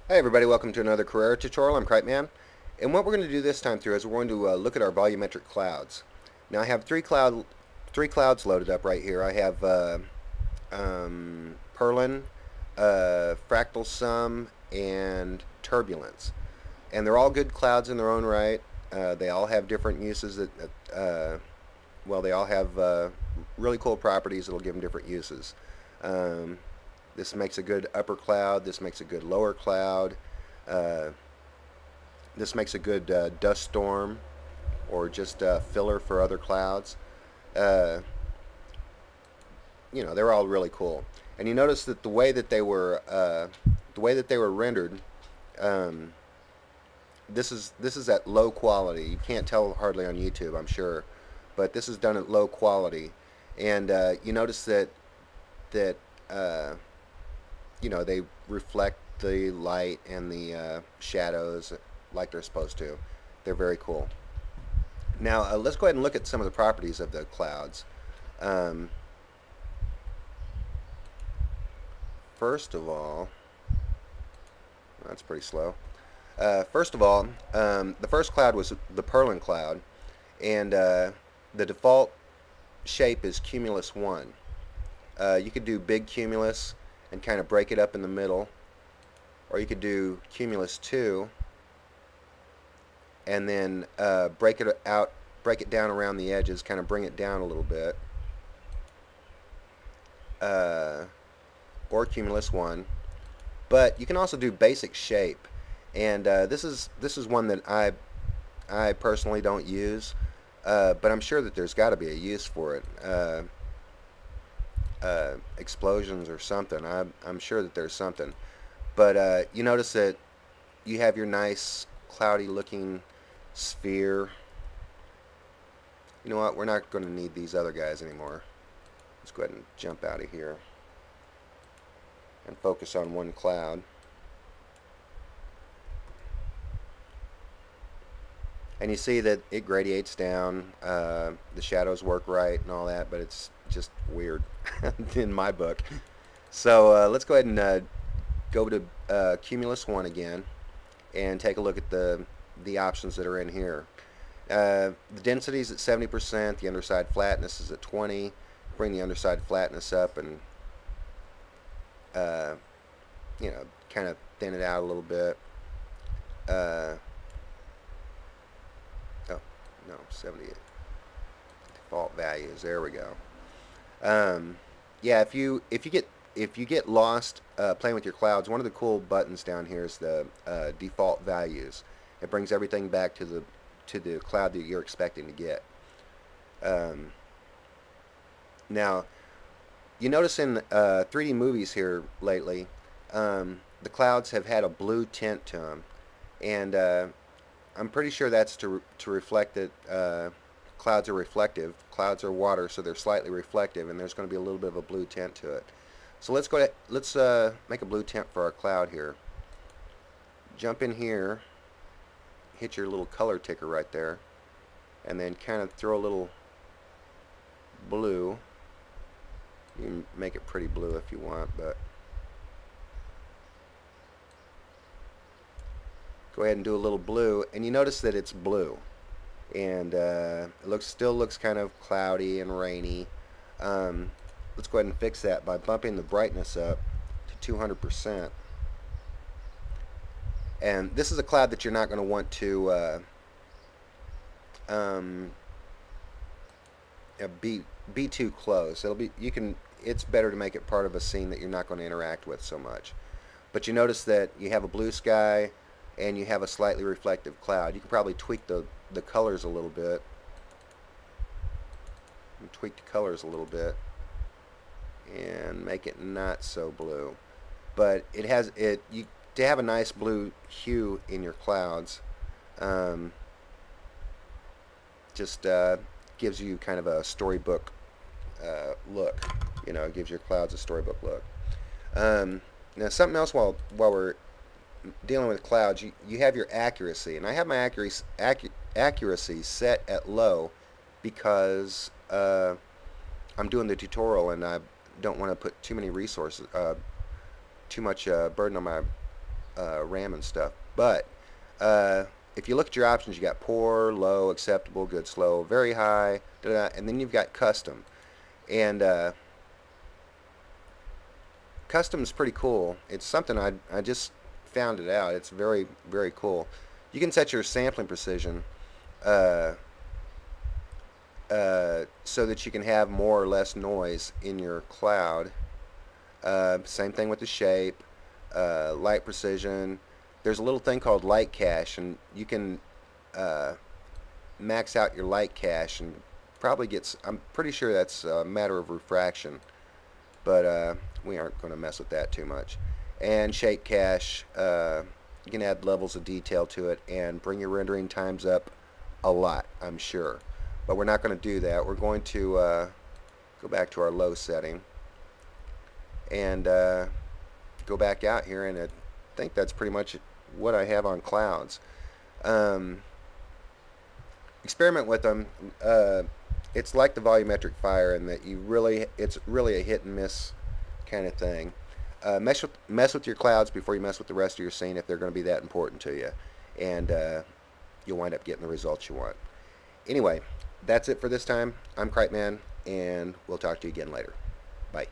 Hi everybody, welcome to another Carrera tutorial. I'm Kite Man, and what we're going to do this time through is we're going to look at our volumetric clouds. Now I have three clouds loaded up right here. I have Perlin, Fractal Sum, and Turbulence, and they're all good clouds in their own right. They all have different uses well, they all have really cool properties that'll give them different uses. Um, this makes a good upper cloud. This makes a good lower cloud. Uh, this makes a good dust storm or just filler for other clouds. Uh, they're all really cool. And you notice that the way that they were rendered, um, this is at low quality. You can't tell hardly on YouTube, I'm sure, but this is done at low quality. And you notice that uh, they reflect the light and the shadows like they're supposed to. They're very cool. Now let's go ahead and look at some of the properties of the clouds. Um, First of all, that's pretty slow. First of all, the first cloud was the Perlin cloud, and the default shape is cumulus 1. You could do big cumulus and kind of break it up in the middle, or you could do cumulus 2 and then break it down around the edges, kind of bring it down a little bit, uh, or cumulus 1. But you can also do basic shape, and this is one that I personally don't use, but I'm sure that there's got to be a use for it. Explosions or something. I'm sure that there's something. But you notice that you have your nice cloudy looking sphere. You know what? We're not going to need these other guys anymore. Let's go ahead and jump out of here and focus on one cloud. And you see that it gradiates down. The shadows work right and all that, but it's just weird in my book. So let's go ahead and go to Cumulus 1 again and take a look at the options that are in here. The density is at 70%. The underside flatness is at 20. Bring the underside flatness up and uh, kind of thin it out a little bit. Oh no, 70 default values. There we go. Yeah, if you get lost playing with your clouds, one of the cool buttons down here is the default values. It brings everything back to the cloud that you're expecting to get. Um, Now, you notice in 3D movies here lately, the clouds have had a blue tint to them, and I'm pretty sure that's to reflect that clouds are reflective. Clouds are water, so they're slightly reflective, and there's going to be a little bit of a blue tint to it. So let's make a blue tint for our cloud here. Jump in here, hit your little color ticker right there, and then kind of throw a little blue. You can make it pretty blue if you want, but go ahead and do a little blue, and you notice that it's blue, and it still looks kind of cloudy and rainy. Um, let's go ahead and fix that by bumping the brightness up to 200%. And this is a cloud that you're not going to want to um, be too close. It's better to make it part of a scene that you're not going to interact with so much. But you notice that you have a blue sky and you have a slightly reflective cloud. You can probably tweak the colors a little bit. Tweak the colors a little bit and make it not so blue. But it has it you to have a nice blue hue in your clouds. Um, just gives you kind of a storybook look. It gives your clouds a storybook look. Now, something else while we're dealing with clouds, you have your accuracy, and I have my accuracy set at low because I'm doing the tutorial and I don't want to put too many resources, too much burden on RAM and stuff. But if you look at your options, you got poor, low, acceptable, good, slow, very high, and then you've got custom. And custom is pretty cool. It's something I just found it out. It's very, very cool. You can set your sampling precision uh, so that you can have more or less noise in your cloud. Same thing with the shape, light precision. There's a little thing called light cache, and you can uh, max out your light cache and probably gets. I'm pretty sure that's a matter of refraction, but we aren't going to mess with that too much. And shape cache, you can add levels of detail to it and bring your rendering times up a lot, I'm sure. But we're not going to do that. We're going to go back to our low setting and go back out here, and I think that's pretty much what I have on clouds. Um, Experiment with them. It's like the volumetric fire in that it's really a hit and miss kind of thing. Mess with your clouds before you mess with the rest of your scene if they're going to be that important to you, and you'll wind up getting the results you want. Anyway, that's it for this time. I'm Cripe Man, and we'll talk to you again later. Bye.